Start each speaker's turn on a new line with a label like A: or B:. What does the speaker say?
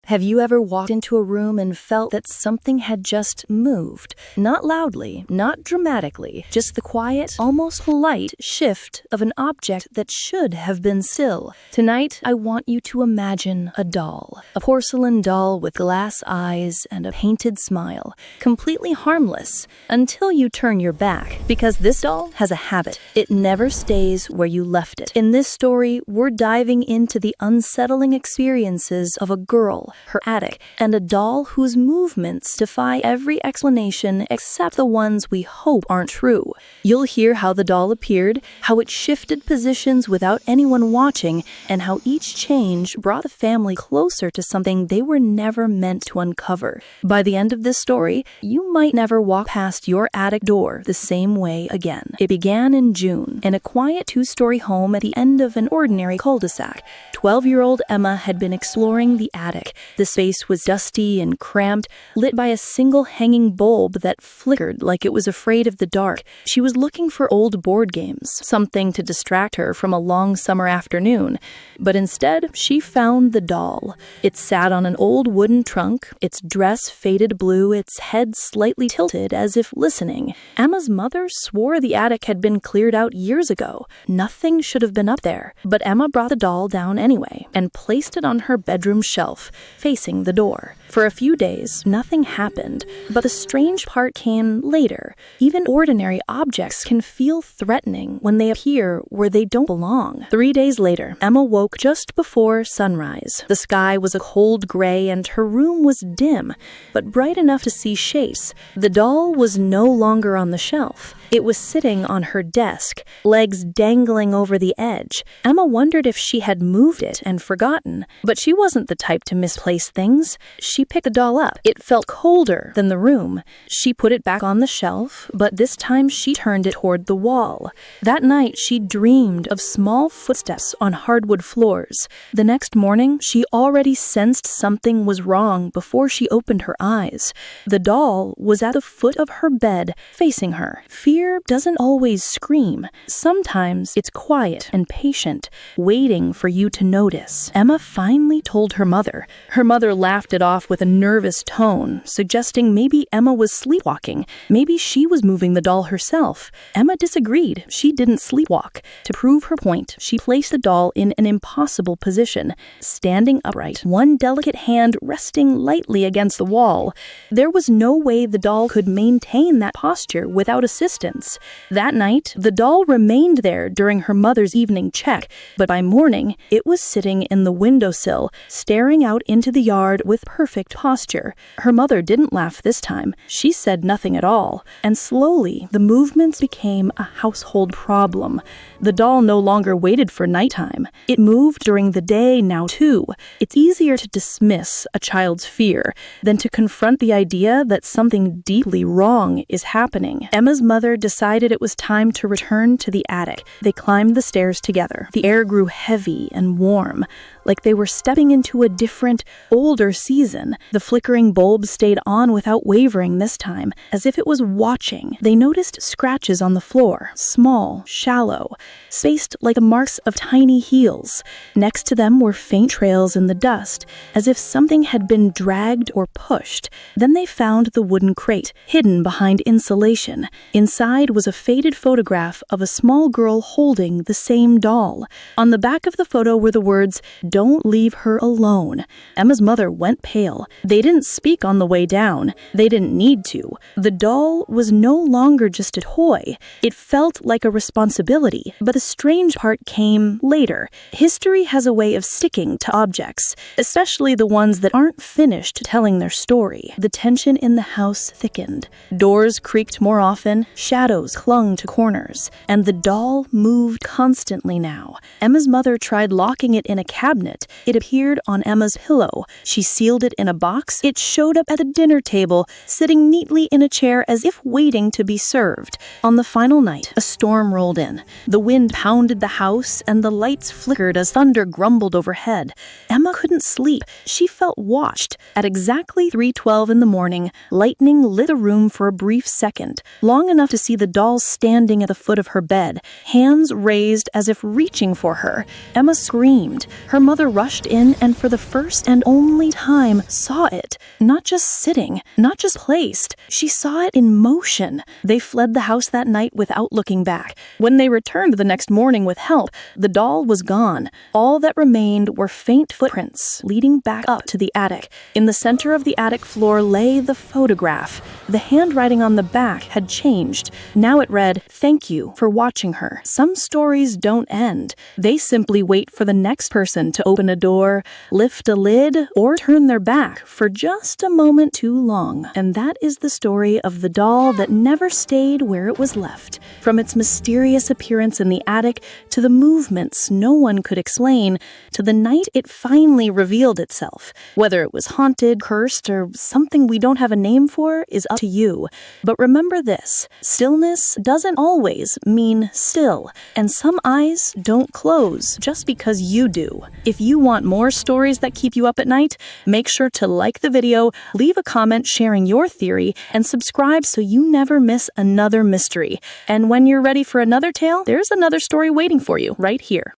A: Have you ever walked into a room and felt that something had just moved? Not loudly, not dramatically, just the quiet, almost polite shift of an object that should have been still. Tonight, I want you to imagine a doll. A porcelain doll with glass eyes and a painted smile. Completely harmless until you turn your back, because this doll has a habit. It never stays where you left it. In this story, we're diving into the unsettling experiences of a girl, her attic, and a doll whose movements defy every explanation except the ones we hope aren't true. You'll hear how the doll appeared, how it shifted positions without anyone watching, and how each change brought the family closer to something they were never meant to uncover. By the end of this story, you might never walk past your attic door the same way again. It began in June, in a quiet two-story home at the end of an ordinary cul-de-sac. 12-year-old Emma had been exploring the attic. The space was dusty and cramped, lit by a single hanging bulb that flickered like it was afraid of the dark. She was looking for old board games, something to distract her from a long summer afternoon. But instead, she found the doll. It sat on an old wooden trunk, its dress faded blue, its head slightly tilted as if listening. Emma's mother swore the attic had been cleared out years ago. Nothing should have been up there. But Emma brought the doll down anyway and placed it on her bedroom shelf, facing the door. For a few days, nothing happened, but the strange part came later. Even ordinary objects can feel threatening when they appear where they don't belong. 3 days later, Emma woke just before sunrise. The sky was a cold gray and her room was dim, but bright enough to see shapes. The doll was no longer on the shelf. It was sitting on her desk, legs dangling over the edge. Emma wondered if she had moved it and forgotten, but she wasn't the type to misplace things. She picked the doll up. It felt colder than the room. She put it back on the shelf, but this time she turned it toward the wall. That night, she dreamed of small footsteps on hardwood floors. The next morning, she already sensed something was wrong before she opened her eyes. The doll was at the foot of her bed, facing her. Fear doesn't always scream. Sometimes it's quiet and patient, waiting for you to notice. Emma finally told her mother. Her mother laughed it off with a nervous tone, suggesting maybe Emma was sleepwalking. Maybe she was moving the doll herself. Emma disagreed. She didn't sleepwalk. To prove her point, she placed the doll in an impossible position, standing upright, one delicate hand resting lightly against the wall. There was no way the doll could maintain that posture without assistance. That night, the doll remained there during her mother's evening check, but by morning, it was sitting in the windowsill, staring out into the yard with perfect posture. Her mother didn't laugh this time. She said nothing at all, and slowly, the movements became a household problem. The doll no longer waited for nighttime. It moved during the day now too. It's easier to dismiss a child's fear than to confront the idea that something deeply wrong is happening. Emma's mother decided it was time to return to the attic. They climbed the stairs together. The air grew heavy and warm, like they were stepping into a different, older season. The flickering bulb stayed on without wavering this time, as if it was watching. They noticed scratches on the floor, small, shallow, spaced like the marks of tiny heels. Next to them were faint trails in the dust, as if something had been dragged or pushed. Then they found the wooden crate, hidden behind insulation. Inside was a faded photograph of a small girl holding the same doll. On the back of the photo were the words, "Don't leave her alone." Emma's mother went pale. They didn't speak on the way down. They didn't need to. The doll was no longer just a toy. It felt like a responsibility. But the strange part came later. History has a way of sticking to objects, especially the ones that aren't finished telling their story. The tension in the house thickened. Doors creaked more often, shadows clung to corners, and the doll moved constantly now. Emma's mother tried locking it in a cabinet. It appeared on Emma's pillow. She sealed it in a box. It showed up at the dinner table, sitting neatly in a chair as if waiting to be served. On the final night, a storm rolled in. The wind pounded the house, and the lights flickered as thunder grumbled overhead. Emma couldn't sleep. She felt watched. At exactly 3:12 in the morning, lightning lit the room for a brief second, long enough to to see the doll standing at the foot of her bed, hands raised as if reaching for her. Emma screamed. Her mother rushed in and for the first and only time saw it. Not just sitting, not just placed. She saw it in motion. They fled the house that night without looking back. When they returned the next morning with help, the doll was gone. All that remained were faint footprints leading back up to the attic. In the center of the attic floor lay the photograph. The handwriting on the back had changed. Now it read, "Thank you for watching her. Some stories don't end. They simply wait for the next person to open a door, lift a lid, or turn their back for just a moment too long." And that is the story of the doll that never stayed where it was left. From its mysterious appearance in the attic, to the movements no one could explain, to the night it finally revealed itself. Whether it was haunted, cursed, or something we don't have a name for is up to you. But remember this, stillness doesn't always mean still, and some eyes don't close just because you do. If you want more stories that keep you up at night, make sure to like the video, leave a comment sharing your theory, and subscribe so you never miss another mystery. And when you're ready for another tale, there's another story waiting for you right here.